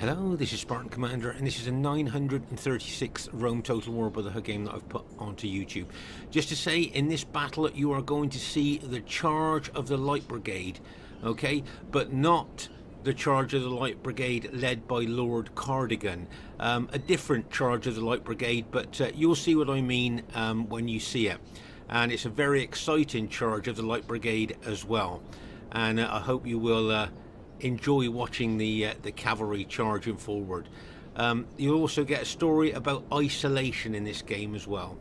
Hello, this is Spartan Commander, and this is a 936th Rome Total War Brotherhood game that I've put onto YouTube. Just to say, in this battle you are going to see the charge of the Light Brigade, okay, but not the charge of the Light Brigade led by Lord Cardigan. A different charge of the Light Brigade, but you'll see what I mean when you see it. And it's a very exciting charge of the Light Brigade as well. And I hope you will enjoy watching the cavalry charging forward. You'll also get a story about isolation in this game as well.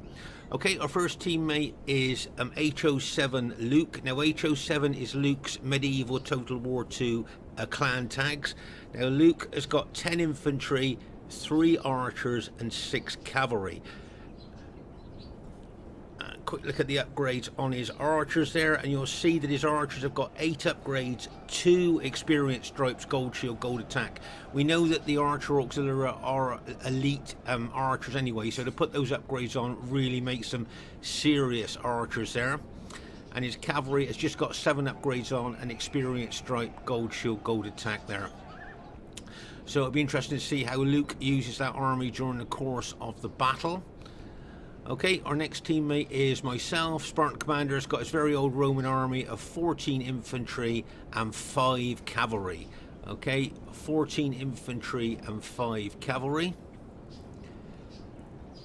Okay, our first teammate is HO7 Luke. Now HO7 is Luke's medieval Total War II clan tags. Now Luke has got 10 infantry, 3 archers and 6 cavalry. Quick look at the upgrades on his archers there, and you'll see that his archers have got 8 upgrades, 2 experience stripes, gold shield, gold attack. We know that the archer auxiliary are elite archers anyway, so to put those upgrades on really makes them serious archers there. And his cavalry has just got 7 upgrades on, an experience stripe, gold shield, gold attack there. So it'll be interesting to see how Luke uses that army during the course of the battle. Okay, our next teammate is myself. Spartan Commander has got his very old Roman army of 14 infantry and 5 cavalry. Okay, 14 infantry and 5 cavalry.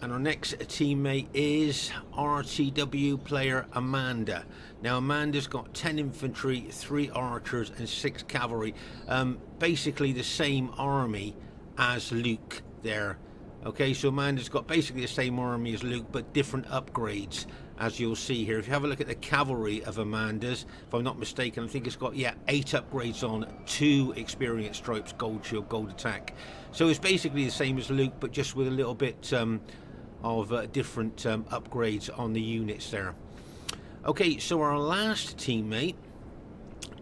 And our next teammate is RTW player Amanda. Now Amanda's got 10 infantry, 3 archers and 6 cavalry. Basically the same army as Luke there. Okay, so Amanda's got basically the same army as Luke, but different upgrades, as you'll see here. If you have a look at the cavalry of Amanda's, if I'm not mistaken, I think it's got, 8 upgrades on, 2 experience stripes, gold shield, gold attack. So it's basically the same as Luke, but just with a little bit of different upgrades on the units there. Okay, so our last teammate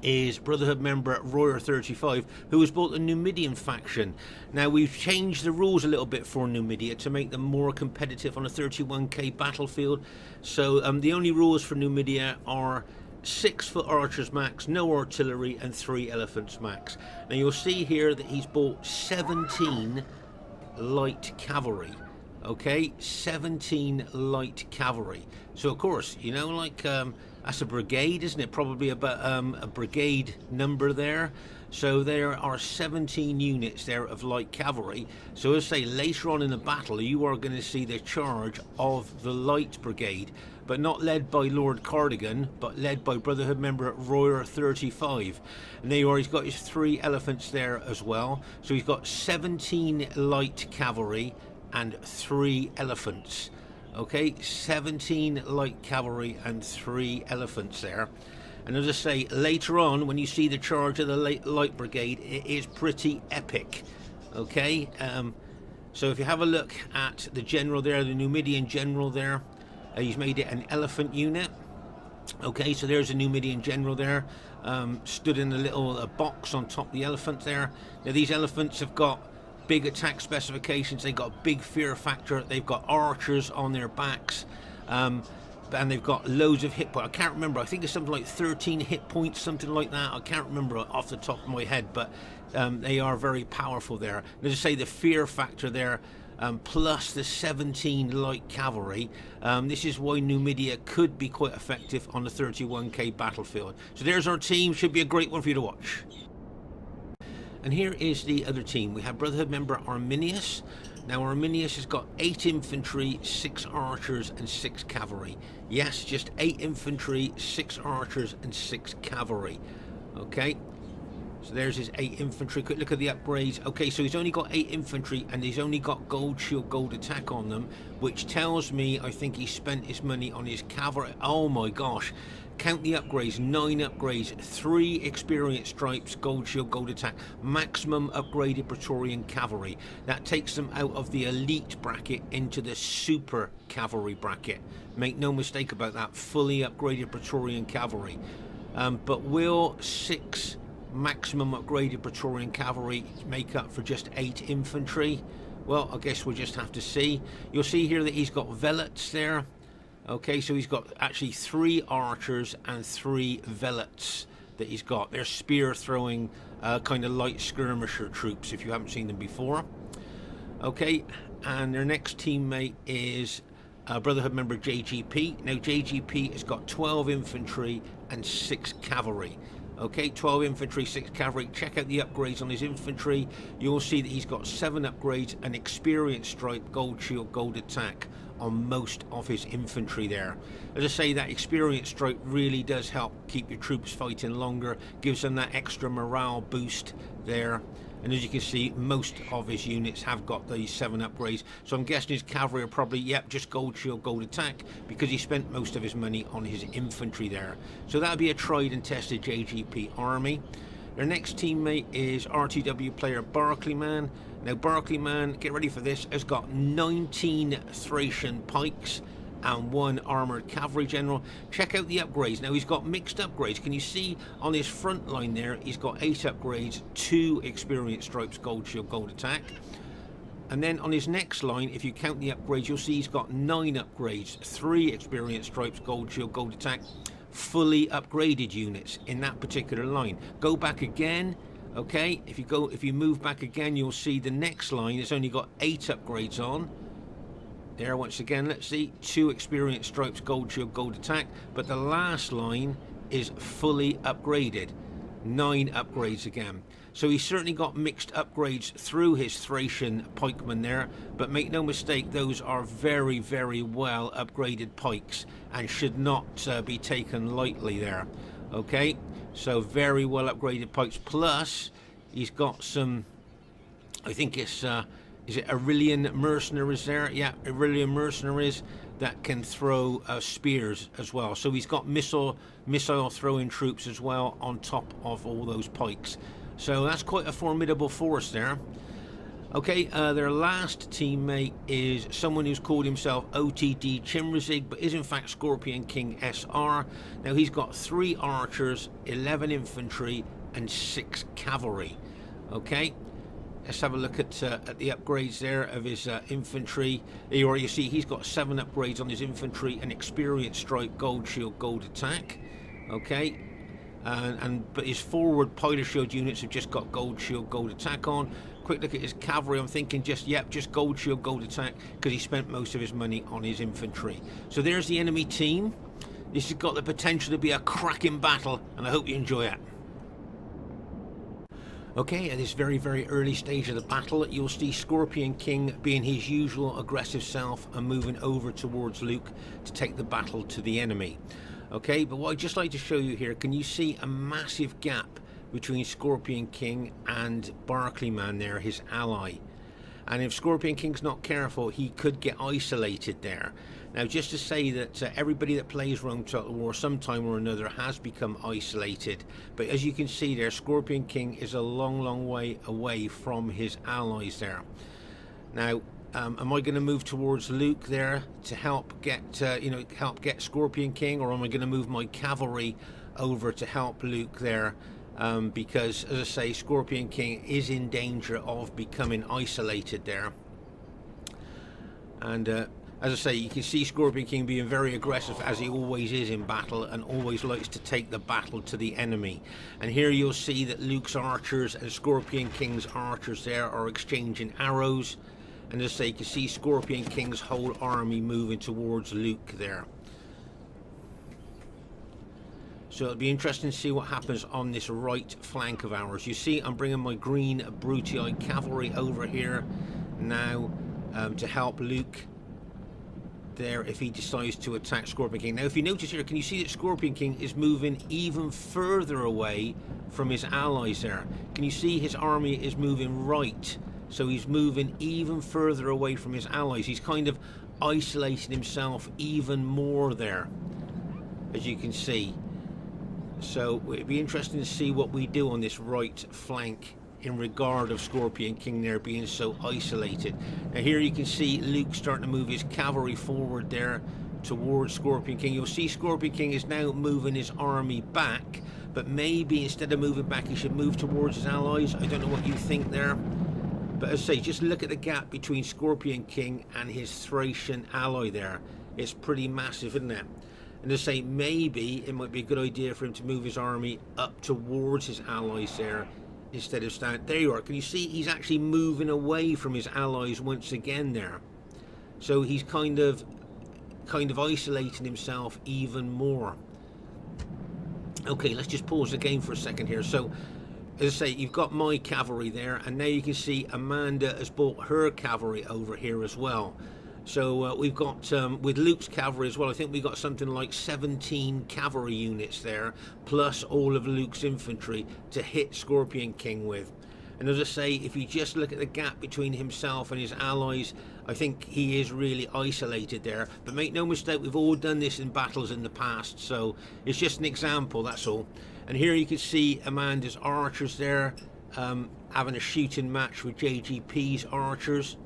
is Brotherhood member Royer 35, who has bought the Numidian faction. Now we've changed the rules a little bit for Numidia to make them more competitive on a 31k battlefield. So the only rules for Numidia are 6-foot archers max, no artillery and 3 elephants max. Now you'll see here that he's bought 17 light cavalry. Okay, 17 light cavalry. So of course, you know, like that's a brigade, isn't it? Probably about a brigade number there. So there are 17 units there of light cavalry. So as I say, later on in the battle, you are going to see the charge of the light brigade, but not led by Lord Cardigan, but led by Brotherhood member Royer 35. And there you are, he's got his 3 elephants there as well. So he's got 17 light cavalry and 3 elephants. Okay, 17 light cavalry and 3 elephants there. And as I say, later on when you see the charge of the light brigade, it is pretty epic. Okay, so if you have a look at the general there, the Numidian general there, he's made it an elephant unit. Okay, so there's a Numidian general there, stood in a little box on top of the elephant there. Now these elephants have got big attack specifications, they've got a big fear factor, they've got archers on their backs, and they've got loads of hit points. I can't remember, I think it's something like 13 hit points, something like that. I can't remember off the top of my head, but they are very powerful there. And as I say, the fear factor there, plus the 17 light cavalry, this is why Numidia could be quite effective on the 31k battlefield. So there's our team, should be a great one for you to watch. And here is the other team. We have Brotherhood member Arminius. Now Arminius has got 8 infantry, 6 archers and 6 cavalry. Yes, just 8 infantry, 6 archers and 6 cavalry. Okay, so there's his 8 infantry. Quick look at the upgrades. Okay, so he's only got 8 infantry and he's only got gold shield, gold attack on them, which tells me I think he spent his money on his cavalry. Oh my gosh. Count the upgrades, 9 upgrades, 3 experience stripes, gold shield, gold attack, maximum upgraded Praetorian cavalry. That takes them out of the elite bracket into the super cavalry bracket. Make no mistake about that, fully upgraded Praetorian cavalry. But will 6 maximum upgraded Praetorian cavalry make up for just 8 infantry? Well, I guess we'll just have to see. You'll see here that he's got velots there. Okay, so he's got actually 3 archers and 3 velots. that he's got. They're spear throwing kind of light skirmisher troops if you haven't seen them before. Okay, and their next teammate is Brotherhood member JGP. Now JGP has got 12 infantry and 6 cavalry. Okay, 12 infantry, 6 cavalry. Check out the upgrades on his infantry. You'll see that he's got 7 upgrades, an experience stripe, gold shield, gold attack on most of his infantry there. As I say, that experience stripe really does help keep your troops fighting longer, gives them that extra morale boost there. And as you can see, most of his units have got these 7 upgrades. So I'm guessing his cavalry are probably, yep, just gold shield, gold attack, because he spent most of his money on his infantry there. So that'll be a tried and tested JGP army. Their next teammate is RTW player Barclayman. Now Barclayman, get ready for this, has got 19 Thracian pikes and 1 armoured cavalry general. Check out the upgrades. Now he's got mixed upgrades. Can you see on his front line there, he's got 8 upgrades, 2 experience stripes, gold shield, gold attack. And then on his next line, if you count the upgrades, you'll see he's got 9 upgrades, 3 experience stripes, gold shield, gold attack, fully upgraded units in that particular line. Go back again. Okay, if you move back again, you'll see the next line has only got 8 upgrades on. There, once again, let's see, 2 experience stripes, gold shield, gold attack, but the last line is fully upgraded, 9 upgrades again. So he's certainly got mixed upgrades through his Thracian pikemen there, but make no mistake, those are very, very well upgraded pikes and should not be taken lightly there. Okay, so very well upgraded pikes, plus he's got some, I think it's is it Aurelian mercenaries there? Yeah, Aurelian mercenaries that can throw spears as well. So he's got missile throwing troops as well on top of all those pikes. So that's quite a formidable force there. Okay, their last teammate is someone who's called himself OTD Chimrazig, but is in fact Scorpion King SR. Now he's got 3 archers, 11 infantry, and 6 cavalry. Okay. Let's have a look at the upgrades there of his infantry. Here you see he's got 7 upgrades on his infantry, an experience stripe, gold shield, gold attack. Okay, but his forward pilot shield units have just got gold shield, gold attack on. Quick look at his cavalry. I'm thinking just gold shield, gold attack, because he spent most of his money on his infantry. So there's the enemy team. This has got the potential to be a cracking battle, and I hope you enjoy it. Okay, at this very, very early stage of the battle, you'll see Scorpion King being his usual aggressive self and moving over towards Luke to take the battle to the enemy. Okay, but what I'd just like to show you here, can you see a massive gap between Scorpion King and Barclayman there, his ally? And if Scorpion King's not careful, he could get isolated there. Now, just to say that everybody that plays Rome Total War sometime or another has become isolated. But as you can see there, Scorpion King is a long, long way away from his allies there. Now, am I going to move towards Luke there to help get, help get Scorpion King, or am I going to move my cavalry over to help Luke there? Because, as I say, Scorpion King is in danger of becoming isolated there. And as I say, you can see Scorpion King being very aggressive, as he always is in battle, and always likes to take the battle to the enemy. And here you'll see that Luke's archers and Scorpion King's archers there are exchanging arrows. And as I say, you can see Scorpion King's whole army moving towards Luke there. So it'll be interesting to see what happens on this right flank of ours. You see, I'm bringing my green Brutii cavalry over here now to help Luke there if he decides to attack Scorpion King. Now, if you notice here, can you see that Scorpion King is moving even further away from his allies there? Can you see his army is moving right? So he's moving even further away from his allies. He's kind of isolating himself even more there, as you can see. So it'd be interesting to see what we do on this right flank in regard of Scorpion King there being so isolated. Now here you can see Luke starting to move his cavalry forward there towards Scorpion King. You'll see Scorpion King is now moving his army back, but maybe instead of moving back he should move towards his allies. I don't know what you think there, but as I say, just look at the gap between Scorpion King and his Thracian ally there. It's pretty massive, isn't it? And to say maybe it might be a good idea for him to move his army up towards his allies there instead of stand. There you are. Can you see he's actually moving away from his allies once again there? So he's kind of isolating himself even more. Okay, let's just pause the game for a second here. So, as I say, you've got my cavalry there, and now you can see Amanda has brought her cavalry over here as well. So we've got, with Luke's cavalry as well, I think we've got something like 17 cavalry units there, plus all of Luke's infantry to hit Scorpion King with. And as I say, if you just look at the gap between himself and his allies, I think he is really isolated there. But make no mistake, we've all done this in battles in the past, so it's just an example, that's all. And here you can see Amanda's archers there, having a shooting match with JGP's archers.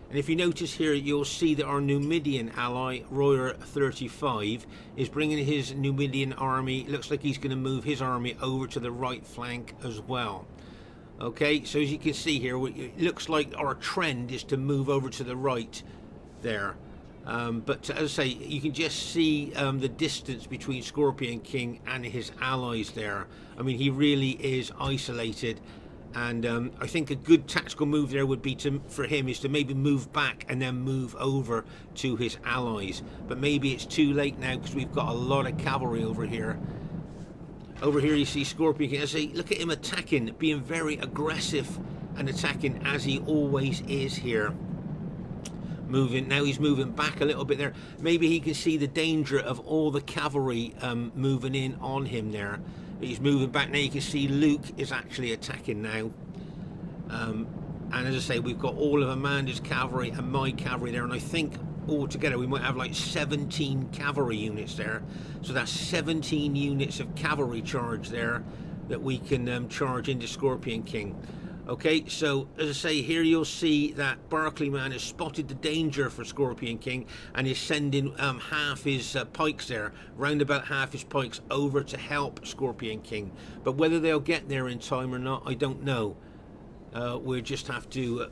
And if you notice here, you'll see that our Numidian ally, Royer 35, is bringing his Numidian army. Looks like he's going to move his army over to the right flank as well. Okay, so as you can see here, it looks like our trend is to move over to the right there. But as I say, you can just see the distance between Scorpion King and his allies there. I mean, he really is isolated. And I think a good tactical move there would be for him is to maybe move back and then move over to his allies. But maybe it's too late now because we've got a lot of cavalry over here. Over here you see Scorpion King. I say, look at him attacking, being very aggressive and attacking as he always is here. Moving, now he's moving back a little bit there. Maybe he can see the danger of all the cavalry moving in on him there. He's moving back now. You can see Luke is actually attacking now. And as I say, we've got all of Amanda's cavalry and my cavalry there. And I think altogether we might have like 17 cavalry units there. So that's 17 units of cavalry charge there that we can charge into Scorpion King. Okay, so as I say, here you'll see that Barclayman has spotted the danger for Scorpion King and is sending half his pikes there, round about half his pikes over to help Scorpion King. But whether they'll get there in time or not, I don't know. We'll just have to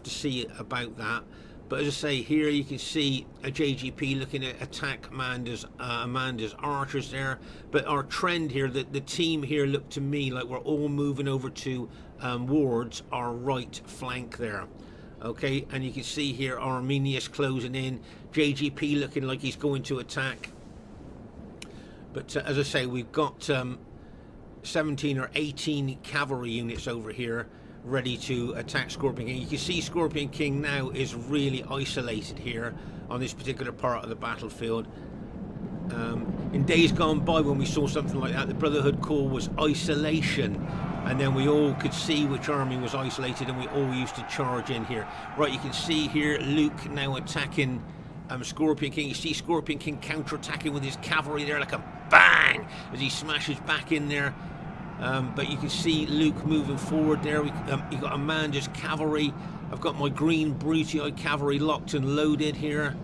see about that. But as I say, here you can see a JGP looking at attack Amanda's archers there. But our trend here, the team here look to me like we're all moving over to wards our right flank there. Okay, and you can see here Arminius closing in, JGP looking like he's going to attack. But as I say, we've got 17 or 18 cavalry units over here ready to attack Scorpion King. You can see Scorpion King now is really isolated here on this particular part of the battlefield. In days gone by, when we saw something like that, the Brotherhood call was isolation, and then we all could see which army was isolated and we all used to charge in here. Right, you can see here Luke now attacking Scorpion King. You see Scorpion King counter-attacking with his cavalry there like a bang as he smashes back in there. But you can see Luke moving forward there. You've got Amanda's cavalry. I've got my green Brutii cavalry locked and loaded here.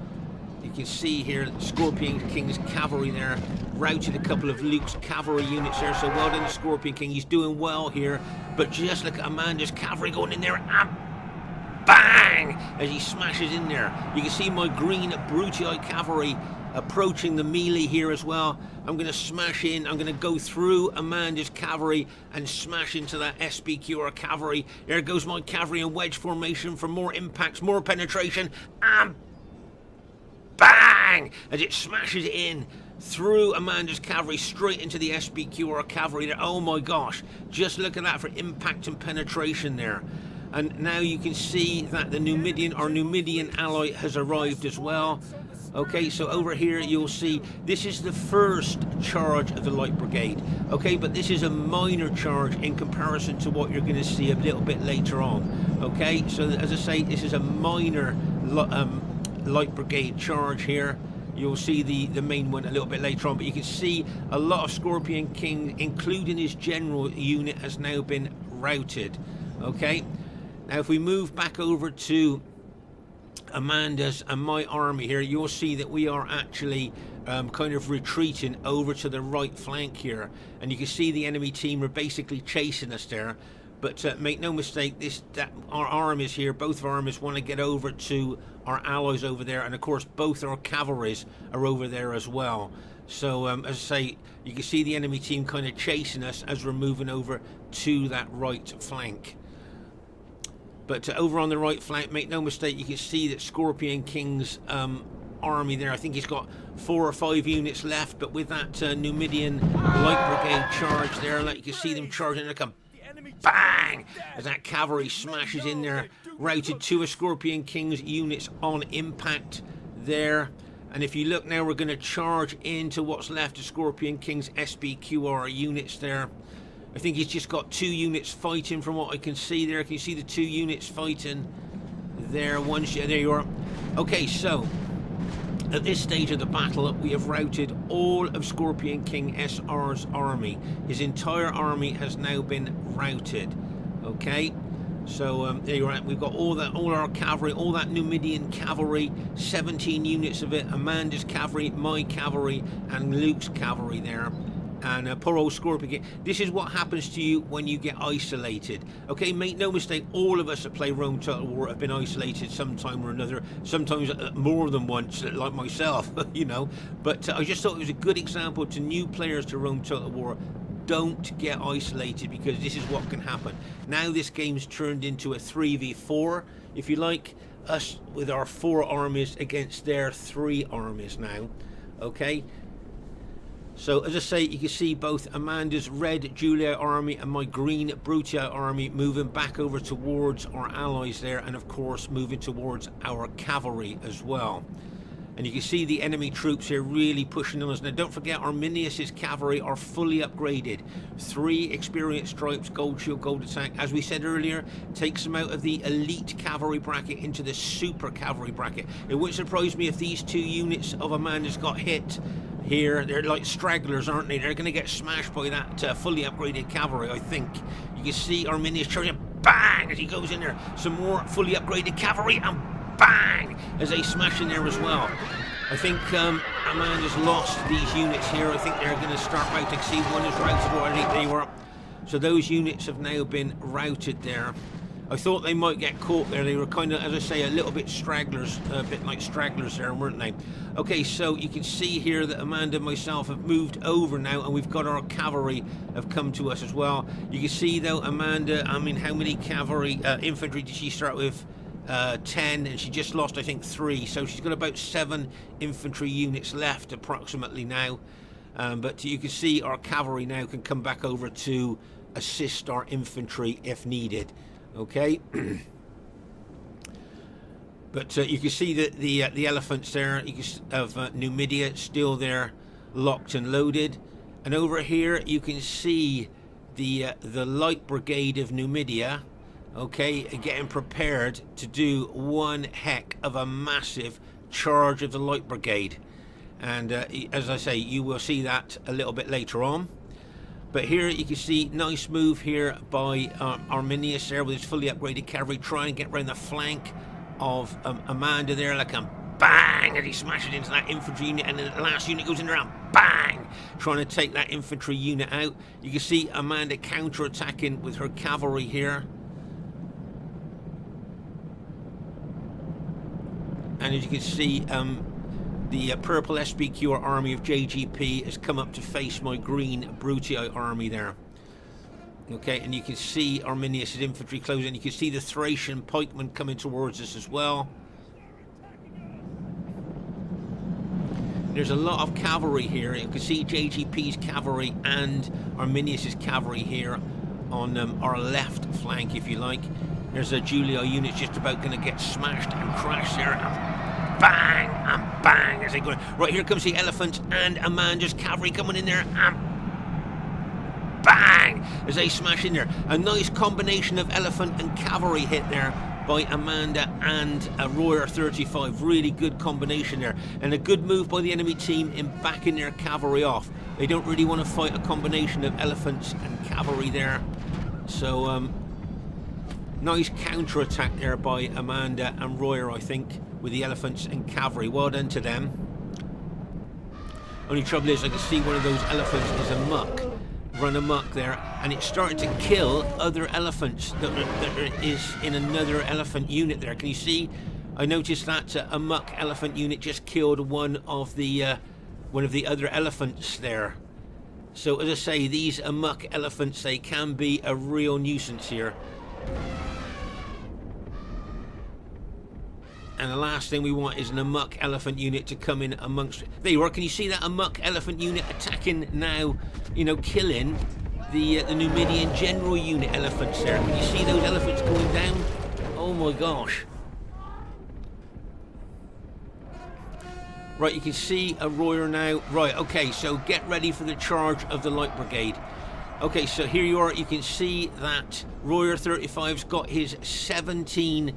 You can see here Scorpion King's cavalry there, routed a couple of Luke's cavalry units there. So well done, Scorpion King. He's doing well here. But just look at Amanda's cavalry going in there and bang as he smashes in there. You can see my green Brutii cavalry approaching the melee here as well. I'm going to smash in. I'm going to go through Amanda's cavalry and smash into that SPQR cavalry. There goes my cavalry in wedge formation for more impacts, more penetration, and bang as it smashes in through Amanda's cavalry straight into the SPQR cavalry there. Oh my gosh, just look at that for impact and penetration there. And now you can see that the our Numidian ally has arrived as well. Okay, so over here you'll see this is the first charge of the Light Brigade. Okay, but this is a minor charge in comparison to what you're going to see a little bit later on. Okay, so as I say, this is a minor Light Brigade charge here. You'll see the main one a little bit later on, but you can see a lot of Scorpion King, including his general unit, has now been routed. Okay, now if we move back over to Amanda's and my army here, you'll see that we are actually kind of retreating over to the right flank here, and you can see the enemy team are basically chasing us there. But make no mistake, our armies here, both of our armies want to get over to our allies over there, and of course both our cavalries are over there as well. So as I say, you can see the enemy team kind of chasing us as we're moving over to that right flank. But over on the right flank, make no mistake, you can see that Scorpion King's army there, I think he's got 4 or 5 units left, but with that Numidian light brigade charge there, like you can see them charging, they come bang as that cavalry smashes in there, routed 2 of Scorpion King's units on impact there. And if you look now, we're going to charge into what's left of Scorpion King's SBQR units there. I think he's just got 2 units fighting from what I can see there. Can you see the 2 units fighting there? There you are. Okay, so at this stage of the battle, we have routed all of Scorpion King SR's army. His entire army has now been routed. Okay, so there you are. We've got all our cavalry, all that Numidian cavalry, 17 units of it, Amanda's cavalry, my cavalry, and Luke's cavalry there. And poor old Scorpion King. This is what happens to you when you get isolated. Okay, make no mistake, all of us that play Rome Total War have been isolated sometime or another, sometimes more than once, like myself, you know. But I just thought it was a good example to new players to Rome Total War. Don't get isolated, because this is what can happen. Now this game's turned into a 3v4, if you like, us with our 4 armies against their 3 armies now. Okay. So as I say, you can see both Amanda's red Julia army and my green Brutia army moving back over towards our allies there, and of course moving towards our cavalry as well. And you can see the enemy troops here really pushing on us. Now don't forget, Arminius's cavalry are fully upgraded. 3 experienced stripes, gold shield, gold attack. As we said earlier, takes them out of the elite cavalry bracket into the super cavalry bracket. It wouldn't surprise me if these 2 units of Amanda's got hit here. They're like stragglers, aren't they? They're going to get smashed by that fully upgraded cavalry, I think. You can see Arminius charging, bang, as he goes in there. Some more fully upgraded cavalry, and bang, as they smash in there as well. I think Amanda's lost these units here. I think they're going to start routing. See, one is routed already. There you are. So those units have now been routed there. I thought they might get caught there. They were kind of, as I say, a little bit stragglers, a bit like stragglers there, weren't they? Okay, so you can see here that Amanda and myself have moved over now, and we've got our cavalry have come to us as well. You can see though, Amanda, I mean, how many cavalry, infantry did she start with? 10, and she just lost, I think, 3. So she's got about 7 infantry units left approximately now. But you can see our cavalry now can come back over to assist our infantry if needed. Okay. But you can see that the elephants there of Numidia still there, locked and loaded. And over here you can see the light brigade of Numidia, okay, getting prepared to do one heck of a massive charge of the light brigade. And as I say, you will see that a little bit later on. But here you can see, nice move here by Arminius there with his fully upgraded cavalry, trying to get around the flank of Amanda there, like a bang, as he smashes into that infantry unit, and then the last unit goes in there and bang, trying to take that infantry unit out. You can see Amanda counter-attacking with her cavalry here. And as you can see, the purple SBQR army of JGP has come up to face my green Brutii army there. Okay, and you can see Arminius' infantry closing. You can see the Thracian pikemen coming towards us as well. There's a lot of cavalry here. You can see JGP's cavalry and Arminius' cavalry here on our left flank, if you like. There's a Julia unit just about going to get smashed and crashed there. Bang and bang as they go. Right, here comes the elephant and Amanda's cavalry coming in there, and bang as they smash in there. A nice combination of elephant and cavalry hit there by Amanda and Royer 35. Really good combination there, and a good move by the enemy team in backing their cavalry off. They don't really want to fight a combination of elephants and cavalry there. So nice counter attack there by Amanda and Royer, I think, with the elephants and cavalry. Well done to them. Only trouble is I can see one of those elephants is a muck, run amok there, and it's starting to kill other elephants that is in another elephant unit there. Can you see? I noticed that a muck elephant unit just killed one of the other elephants there. So as I say, these amok elephants, they can be a real nuisance here. And the last thing we want is an amok elephant unit to come in amongst. There you are. Can you see that amok elephant unit attacking now? You know, killing the Numidian general unit elephants there. Can you see those elephants going down? Oh my gosh. Right, you can see a Royer now. Right, okay, so get ready for the charge of the Light Brigade. Okay, so here you are. You can see that Royer 35's got his 17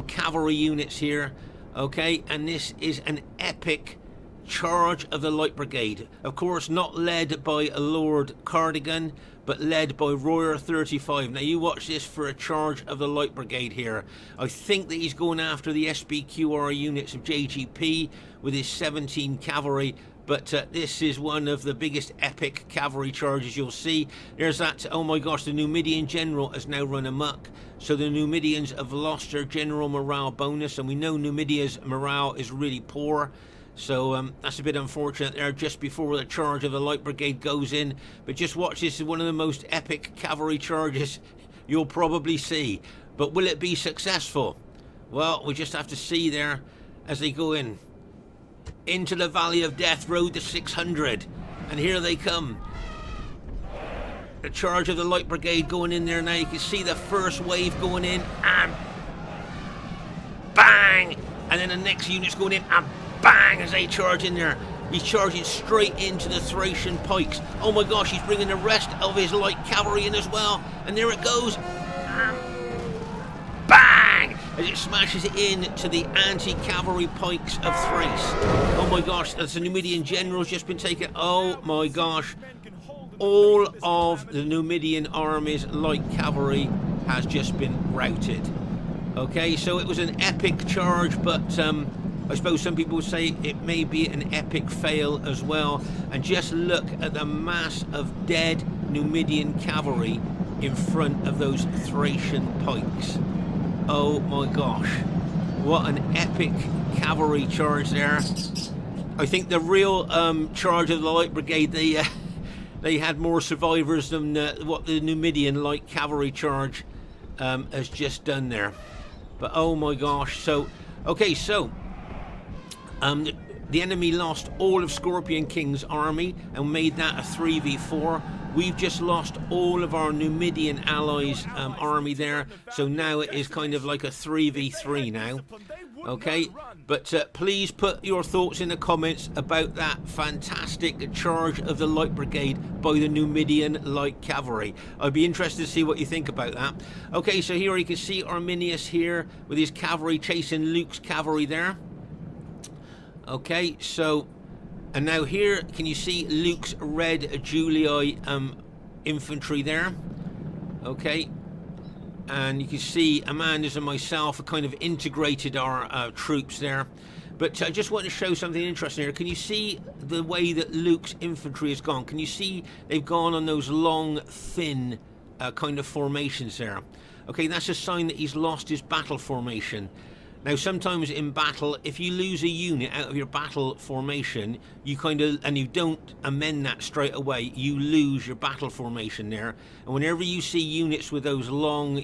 cavalry units here. Okay, and this is an epic charge of the Light Brigade. Of course, not led by Lord Cardigan, but led by Royer 35. Now you watch this for a charge of the Light Brigade here. I think that he's going after the SBQR units of JGP with his 17 cavalry, but this is one of the biggest epic cavalry charges you'll see. There's that, oh my gosh, the Numidian general has now run amok. So the Numidians have lost their general morale bonus, and we know Numidia's morale is really poor. So that's a bit unfortunate there just before the charge of the Light Brigade goes in. But just watch, this is one of the most epic cavalry charges you'll probably see. But will it be successful? Well, we just have to see there as they go in. Into the Valley of Death, road to 600. And here they come. The charge of the Light Brigade going in there now. You can see the first wave going in. And bang! And then the next unit's going in. And bang! As they charge in there. He's charging straight into the Thracian pikes. Oh my gosh, he's bringing the rest of his light cavalry in as well. And there it goes. And bang! As it smashes into the anti-cavalry pikes of Thrace. Oh my gosh, that's the Numidian general's just been taken. Oh my gosh. All of the Numidian army's light cavalry has just been routed. Okay, so it was an epic charge, but I suppose some people would say it may be an epic fail as well. And just look at the mass of dead Numidian cavalry in front of those Thracian pikes. Oh my gosh, what an epic cavalry charge there. I think the real charge of the Light Brigade, they had more survivors than what the Numidian light cavalry charge has just done there. But oh my gosh, so okay, so the enemy lost all of Scorpion King's army and made that a 3v4. We've just lost all of our Numidian allies' army there, so now it is kind of like a 3v3 now. Okay, but please put your thoughts in the comments about that fantastic charge of the Light Brigade by the Numidian Light Cavalry. I'd be interested to see what you think about that. Okay, so here you can see Arminius here with his cavalry chasing Luke's cavalry there. Okay, so, and now here, can you see Luke's red Julii infantry there? Okay, and you can see Amanda's and myself have kind of integrated our troops there. But I just want to show something interesting here. Can you see the way that Luke's infantry has gone? Can you see they've gone on those long, thin kind of formations there? Okay, that's a sign that he's lost his battle formation. Now, sometimes in battle, if you lose a unit out of your battle formation, you kind of, and you don't amend that straight away, you lose your battle formation there. And whenever you see units with those long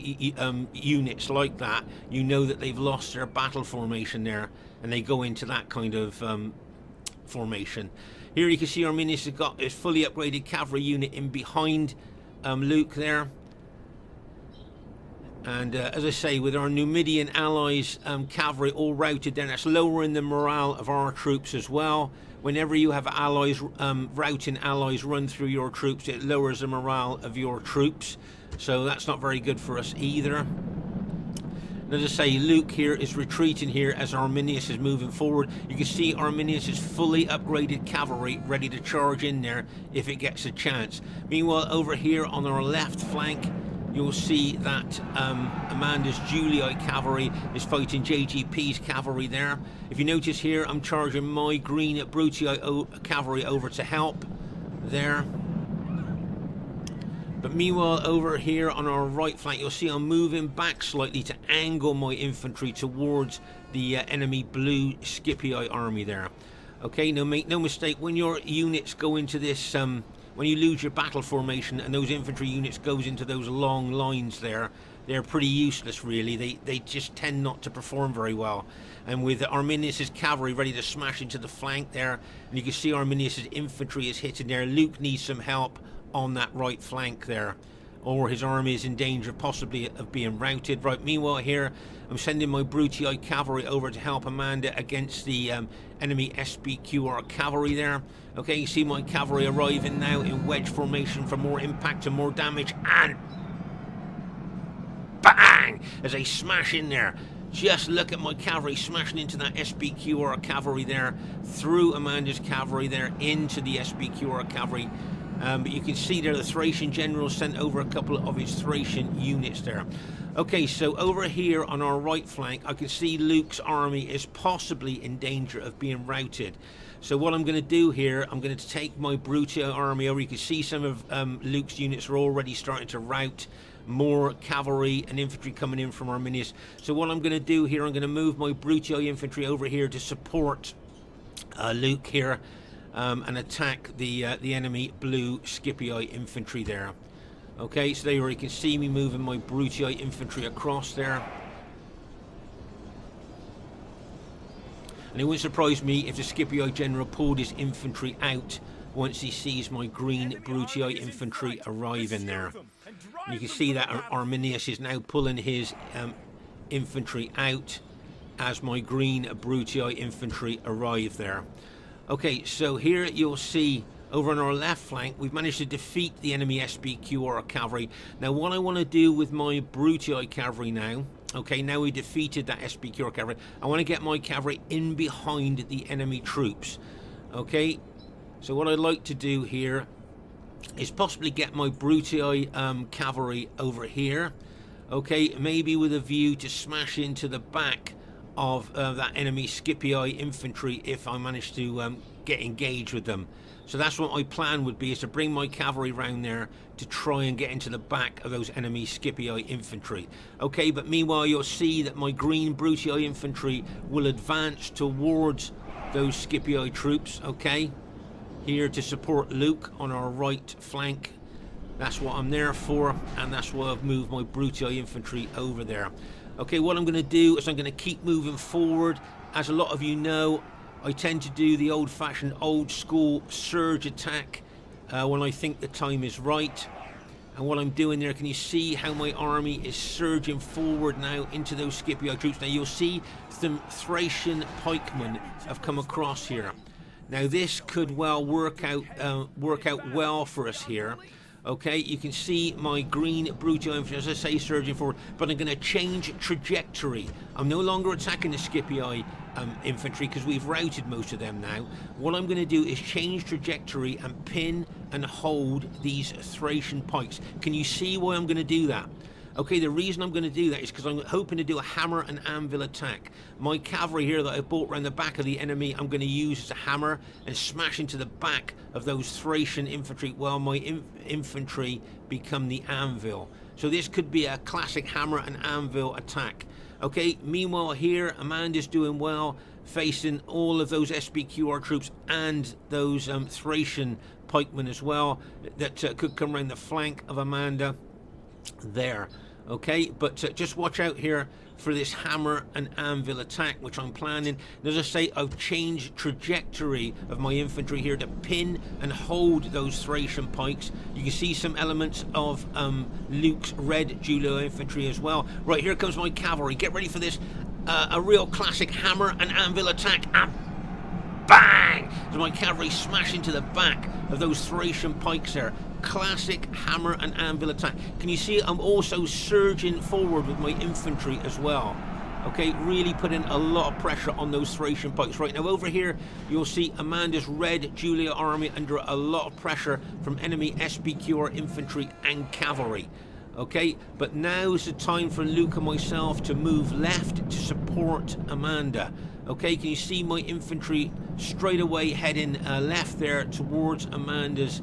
units like that, you know that they've lost their battle formation there, and they go into that kind of formation. Here you can see Arminius has got his fully upgraded cavalry unit in behind Luke there. And as I say, with our Numidian allies cavalry all routed there, that's lowering the morale of our troops as well. Whenever you have allies routing allies run through your troops, it lowers the morale of your troops. So that's not very good for us either. And as I say, Luke here is retreating here as Arminius is moving forward. You can see Arminius is fully upgraded cavalry ready to charge in there if it gets a chance. Meanwhile, over here on our left flank, you'll see that Amanda's Julii cavalry is fighting JGP's cavalry there. If you notice here, I'm charging my green Brutii cavalry over to help there. But meanwhile, over here on our right flank, you'll see I'm moving back slightly to angle my infantry towards the enemy blue Scipii army there. Okay, now make no mistake, when your units go into this, when you lose your battle formation and those infantry units goes into those long lines there, they're pretty useless really. They just tend not to perform very well. And with Arminius' cavalry ready to smash into the flank there, and you can see Arminius' infantry is hitting there, Luke needs some help on that right flank there, or his army is in danger possibly of being routed. Right, meanwhile here I'm sending my Brutii cavalry over to help Amanda against the enemy SPQR cavalry there. Okay, you see my cavalry arriving now in wedge formation for more impact and more damage, and bang, as they smash in there. Just look at my cavalry smashing into that SPQR cavalry there, through Amanda's cavalry there into the SPQR cavalry. But you can see there the Thracian general sent over a couple of his Thracian units there. Okay, so over here on our right flank, I can see Luke's army is possibly in danger of being routed. So what I'm going to do here, I'm going to take my Brutii army over. You can see some of Luke's units are already starting to rout. More cavalry and infantry coming in from Arminius. So what I'm going to do here, I'm going to move my Brutii infantry over here to support Luke here. And attack the enemy blue Scipii infantry there. Okay, so there you can see me moving my Brutii infantry across there. And it wouldn't surprise me if the Scipii general pulled his infantry out once he sees my green Brutii infantry arriving there. And you can see that Arminius is now pulling his infantry out as my green Brutii infantry arrive there. Okay, so here you'll see over on our left flank, we've managed to defeat the enemy SPQR cavalry. Now, what I want to do with my Brutii cavalry now, okay, now we defeated that SPQR cavalry, I want to get my cavalry in behind the enemy troops. Okay, so what I'd like to do here is possibly get my Brutii cavalry over here. Okay, maybe with a view to smash into the back of that enemy Scipii infantry if I manage to get engaged with them. So that's what my plan would be, is to bring my cavalry round there to try and get into the back of those enemy Scipii infantry. Okay, but meanwhile you'll see that my green Brutii infantry will advance towards those Scipii troops, okay, here to support Luke on our right flank. That's what I'm there for, and that's why I've moved my Brutii infantry over there. Okay, what I'm going to do is I'm going to keep moving forward. As a lot of you know, I tend to do the old-fashioned, old-school surge attack when I think the time is right. And what I'm doing there, can you see how my army is surging forward now into those Scipii troops? Now you'll see some Thracian pikemen have come across here. Now this could well work out well for us here. Okay, you can see my green Brutii infantry, as I say, surging forward, but I'm going to change trajectory. I'm no longer attacking the Scipii infantry because we've routed most of them now. What I'm going to do is change trajectory and pin and hold these Thracian pikes. Can you see why I'm going to do that? Okay, the reason I'm going to do that is because I'm hoping to do a hammer and anvil attack. My cavalry here that I brought around the back of the enemy, I'm going to use as a hammer and smash into the back of those Thracian infantry while my infantry become the anvil. So this could be a classic hammer and anvil attack. Okay, meanwhile here, Amanda's doing well, facing all of those SPQR troops and those Thracian pikemen as well that could come around the flank of Amanda there. Okay, but just watch out here for this hammer and anvil attack which I'm planning. And as I say, I've changed trajectory of my infantry here to pin and hold those Thracian pikes. You can see some elements of Luke's red Julio infantry as well. Right, here comes my cavalry. Get ready for this, a real classic hammer and anvil attack, and bang! As my cavalry smash into the back of those Thracian pikes there. Classic hammer and anvil attack. Can you see I'm also surging forward with my infantry as well? Okay, really putting a lot of pressure on those Thracian pikes. Right, now over here you'll see Amanda's red Julia army under a lot of pressure from enemy SPQR infantry and cavalry. Okay, but now is the time for Luke and myself to move left to support Amanda. Okay, can you see my infantry straight away heading left there towards Amanda's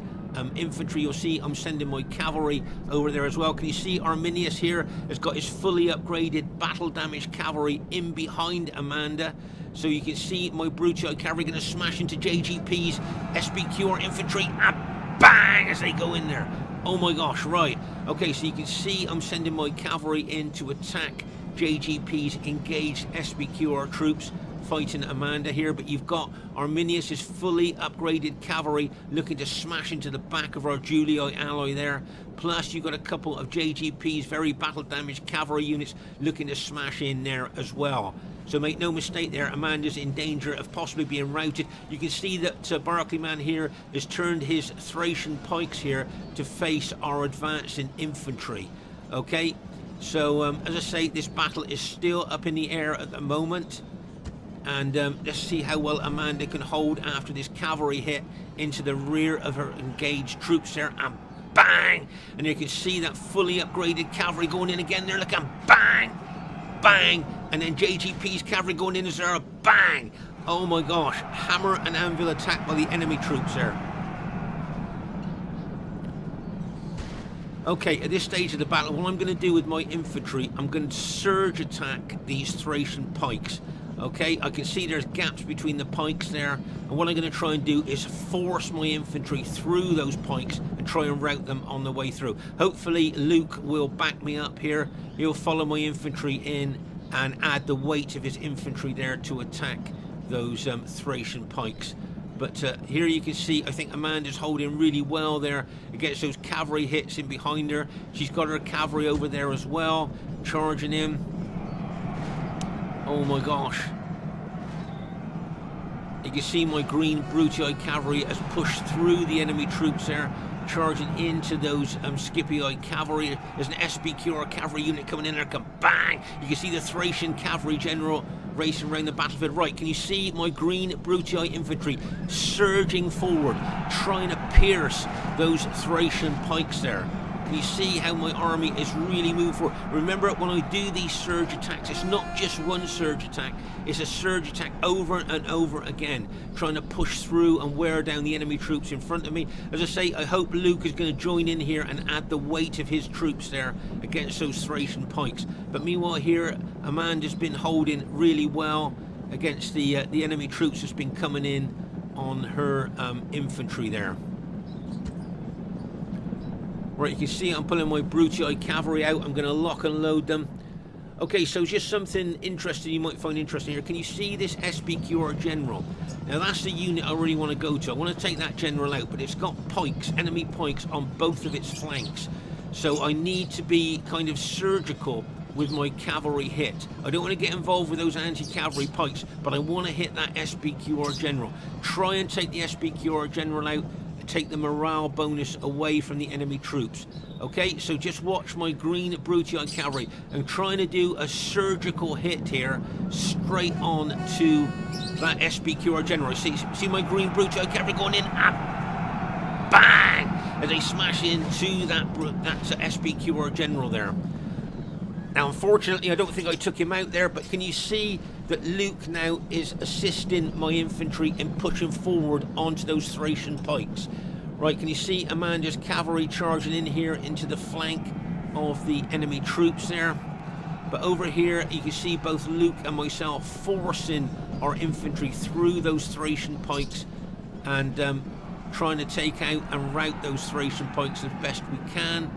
infantry. You'll see I'm sending my cavalry over there as well. Can you see Arminius here has got his fully upgraded battle damage cavalry in behind Amanda? So you can see my Brutii cavalry going to smash into JGP's SPQR infantry and bang as they go in there. Oh my gosh, right. Okay, so you can see I'm sending my cavalry in to attack JGP's engaged SPQR troops fighting Amanda here, but you've got Arminius' fully upgraded cavalry looking to smash into the back of our Julii ally there. Plus you've got a couple of JGP's very battle damaged cavalry units looking to smash in there as well. So make no mistake there, Amanda's in danger of possibly being routed. You can see that Barclayman here has turned his Thracian pikes here to face our advancing infantry. Okay, so as I say, this battle is still up in the air at the moment. And let's see how well Amanda can hold after this cavalry hit into the rear of her engaged troops there. And bang! And you can see that fully upgraded cavalry going in again there. Look, and bang! Bang! And then JGP's cavalry going in as there. Bang! Oh my gosh. Hammer and anvil attack by the enemy troops there. Okay, at this stage of the battle, what I'm going to do with my infantry, I'm going to surge attack these Thracian pikes. Okay, I can see there's gaps between the pikes there, and what I'm going to try and do is force my infantry through those pikes and try and route them on the way through. Hopefully Luke will back me up here. He'll follow my infantry in and add the weight of his infantry there to attack those Thracian pikes. But here you can see, I think Amanda's holding really well there against those cavalry hits in behind her. She's got her cavalry over there as well, charging in. Oh my gosh. You can see my green Brutii cavalry has pushed through the enemy troops there, charging into those Scipii cavalry. There's an SPQR cavalry unit coming in there, bang! You can see the Thracian cavalry general racing around the battlefield. Right, can you see my green Brutii infantry surging forward, trying to pierce those Thracian pikes there? Can you see how my army is really moving forward? Remember, when I do these surge attacks, it's not just one surge attack, it's a surge attack over and over again, trying to push through and wear down the enemy troops in front of me. As I say, I hope Luke is going to join in here and add the weight of his troops there against those Thracian pikes. But meanwhile here, Amanda's been holding really well against the enemy troops that's been coming in on her infantry there. Right, you can see I'm pulling my Brutii cavalry out. I'm going to lock and load them. Okay, so just something interesting you might find interesting here. Can you see this SPQR general? Now that's the unit I really want to go to. I want to take that general out, but it's got pikes, enemy pikes on both of its flanks. So I need to be kind of surgical with my cavalry hit. I don't want to get involved with those anti-cavalry pikes, but I want to hit that SPQR general. Try and take the SPQR general out, take the morale bonus away from the enemy troops. Okay, so just watch my green Brutii cavalry. I'm trying to do a surgical hit here straight on to that SPQR general. See my green Brutii cavalry going in, and bang, as they smash into that SPQR general there. Now unfortunately I don't think I took him out there, but can you see that Luke now is assisting my infantry in pushing forward onto those Thracian pikes? Right, can you see Amanda's cavalry charging in here into the flank of the enemy troops there? But over here you can see both Luke and myself forcing our infantry through those Thracian pikes and trying to take out and rout those Thracian pikes as best we can.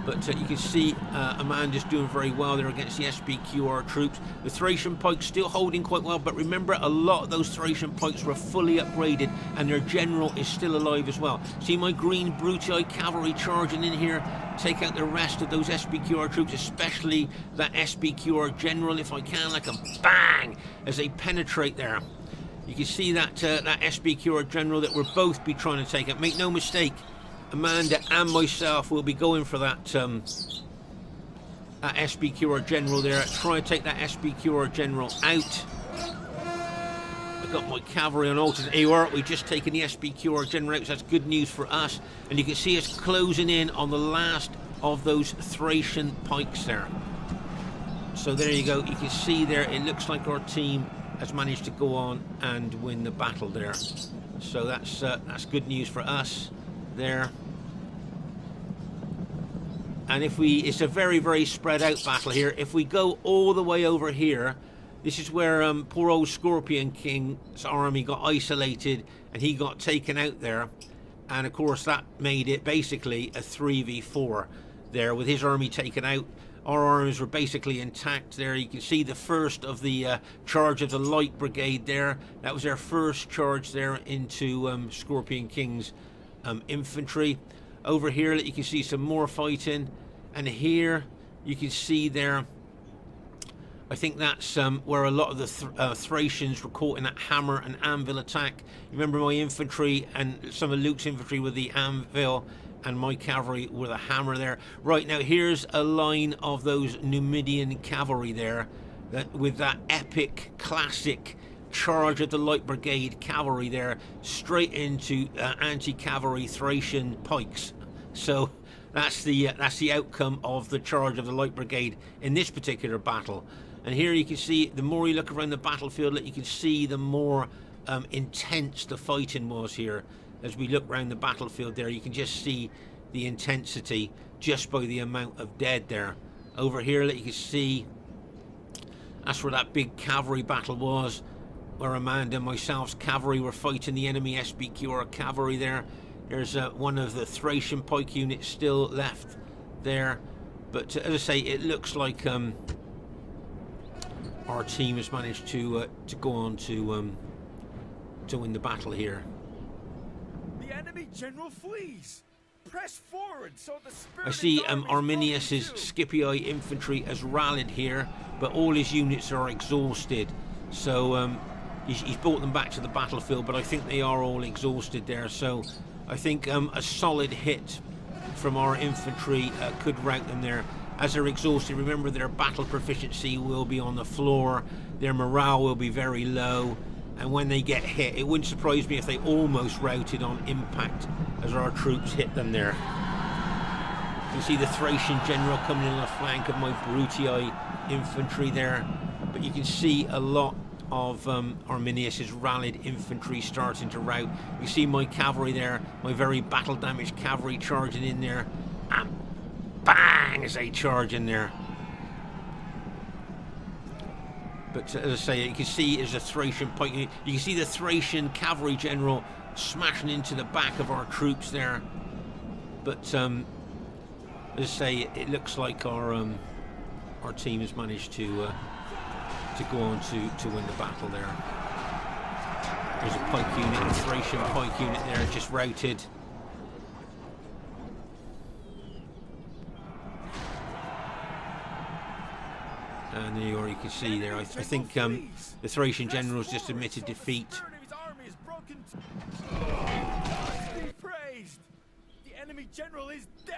But you can see Amanda's doing very well there against the SPQR troops. The Thracian pikes still holding quite well, but remember, a lot of those Thracian pikes were fully upgraded and their general is still alive as well. See my green Brutii cavalry charging in here, take out the rest of those SPQR troops, especially that SPQR general if I can, like a bang, as they penetrate there. You can see that that SPQR general that we'll both be trying to take out. Make no mistake, Amanda and myself will be going for that SPQR general there. Try and take that SPQR general out. I've got my cavalry on alternate AOR. We've just taken the SPQR general out, so that's good news for us. And you can see us closing in on the last of those Thracian pikes there. So there you go. You can see there, it looks like our team has managed to go on and win the battle there. So that's good news for us there. And if we, it's a very, very spread out battle here. If we go all the way over here, this is where poor old Scorpion King's army got isolated and he got taken out there. And of course that made it basically a 3v4 there with his army taken out. Our arms were basically intact there. You can see the first of the charge of the Light Brigade there. That was their first charge there into Scorpion King's infantry. Over here you can see some more fighting, and here you can see there, I think that's where a lot of the Thracians were caught in that hammer and anvil attack. You remember my infantry and some of Luke's infantry with the anvil, and my cavalry with a hammer there. Right, now here's a line of those Numidian cavalry there, with that epic classic charge of the Light Brigade cavalry there, straight into anti-cavalry Thracian pikes. So that's the outcome of the charge of the Light Brigade in this particular battle. And here you can see, the more you look around the battlefield, you can see the more intense the fighting was here. As we look around the battlefield there, you can just see the intensity just by the amount of dead there. Over here, you can see that's where that big cavalry battle was, where Amanda and myself's cavalry were fighting the enemy SBQR cavalry there. There's one of the Thracian pike units still left there. But as I say, it looks like our team has managed to go on to win the battle here. The enemy general flees. Press forward so the I see Arminius's Scipii infantry has rallied here, but all his units are exhausted. So he's brought them back to the battlefield, but I think they are all exhausted there. So I think a solid hit from our infantry could rout them there. As they're exhausted, remember their battle proficiency will be on the floor, their morale will be very low, and when they get hit, it wouldn't surprise me if they almost routed on impact as our troops hit them there. You can see the Thracian general coming in on the flank of my Brutii infantry there, but you can see a lot of Arminius's rallied infantry starting to rout. You see my cavalry there, my very battle damaged cavalry charging in there, and bang as they charge in there. But as I say, you can see there's a Thracian pike. You can see the Thracian cavalry general smashing into the back of our troops there. But as I say, it looks like our team has managed to go on to win the battle there. There's a pike unit, a Thracian pike unit there, just routed. And there you can see there. I think the Thracian generals just admitted defeat.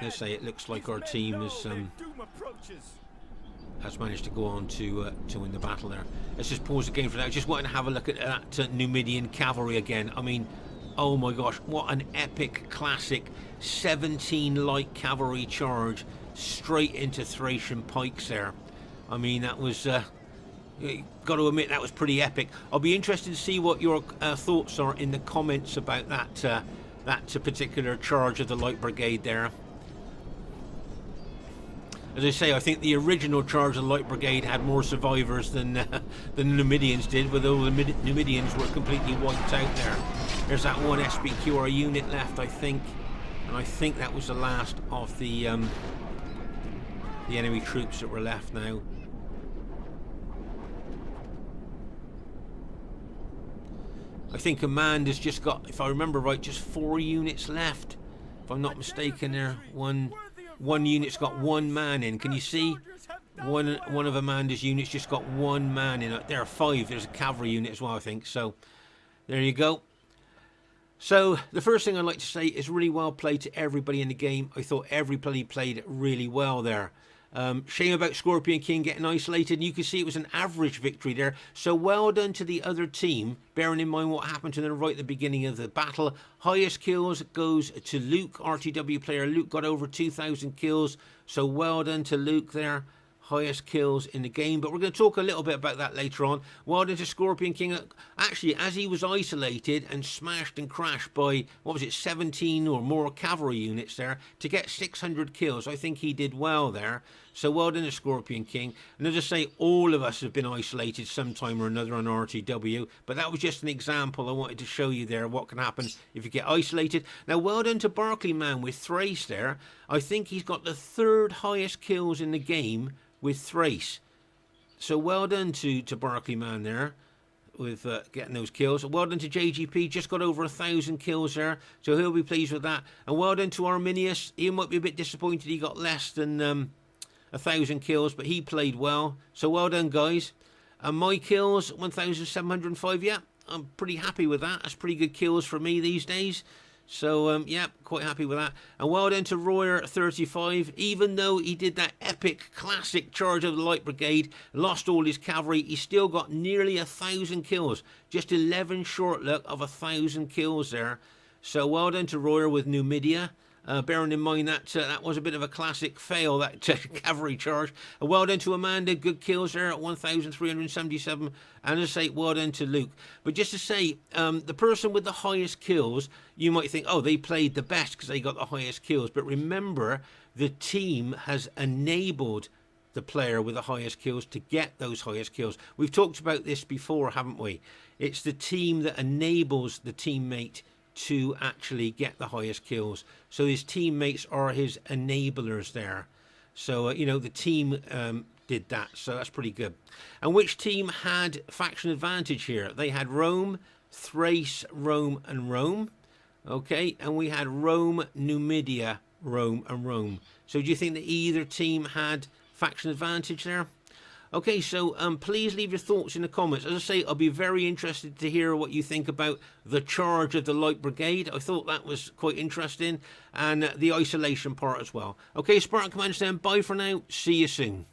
Let's say it looks like our team has managed to go on to win the battle there. Let's just pause the game for that. I just wanted to have a look at that Numidian cavalry again. I mean, oh my gosh, what an epic classic 17 light cavalry charge straight into Thracian pikes there. I mean, that was, got to admit, that was pretty epic. I'll be interested to see what your thoughts are in the comments about that particular charge of the Light Brigade there. As I say, I think the original charge of the Light Brigade had more survivors than the Numidians did, with all the Numidians were completely wiped out there. There's that one SBQR unit left, I think, and I think that was the last of the enemy troops that were left now. I think Amanda's just got, if I remember right, just 4 units left. If I'm not mistaken there. One unit's got 1 man in. Can you see? One of Amanda's units just got 1 man in. There are 5. There's a cavalry unit as well, I think. So, there you go. So, the first thing I'd like to say is really well played to everybody in the game. I thought everybody played really well there. Shame about Scorpion King getting isolated, and you can see it was an average victory there. So well done to the other team, bearing in mind what happened to them right at the beginning of the battle. Highest kills goes to Luke, RTW player. Luke got over 2,000 kills, so well done to Luke there. highest kills in the game, but we're going to talk a little bit about that later on. Well done to Scorpion King. Actually, as he was isolated and smashed and crashed by, what was it, 17 or more cavalry units there, to get 600 kills, I think he did well there. So well done to Scorpion King. And as I say, all of us have been isolated sometime or another on RTW, but that was just an example I wanted to show you there, what can happen if you get isolated. Now, well done to Barclayman with Thrace there. I think he's got the 3rd highest kills in the game with Thrace. So well done to Barclayman there with getting those kills. Well done to JGP, just got over 1,000 kills there, so he'll be pleased with that. And well done to Arminius. He might be a bit disappointed he got less than 1,000 kills, but he played well. So well done, guys. And my kills, 1,705. Yeah, I'm pretty happy with that. That's pretty good kills for me these days. So, yeah, quite happy with that. And well done to Royer 35. Even though he did that epic, classic charge of the Light Brigade, lost all his cavalry, he still got nearly 1,000 kills. Just 11 short luck of 1,000 kills there. So well done to Royer with Numidia. Bearing in mind that that was a bit of a classic fail, that cavalry charge. Well done to Amanda, good kills there at 1,377. And as I say, well done to Luke. But just to say, the person with the highest kills, you might think, oh, they played the best because they got the highest kills. But remember, the team has enabled the player with the highest kills to get those highest kills. We've talked about this before, haven't we? It's the team that enables the teammate to actually get the highest kills. So his teammates are his enablers there. So, you know, the team did that. So that's pretty good. And which team had faction advantage here? They had Rome, Thrace, Rome, and Rome. Okay, and we had Rome, Numidia, Rome, and Rome. So do you think that either team had faction advantage there? Okay, so please leave your thoughts in the comments. As I say, I'll be very interested to hear what you think about the charge of the Light Brigade. I thought that was quite interesting. And the isolation part as well. Okay, Spartan Commander saying bye for now. See you soon.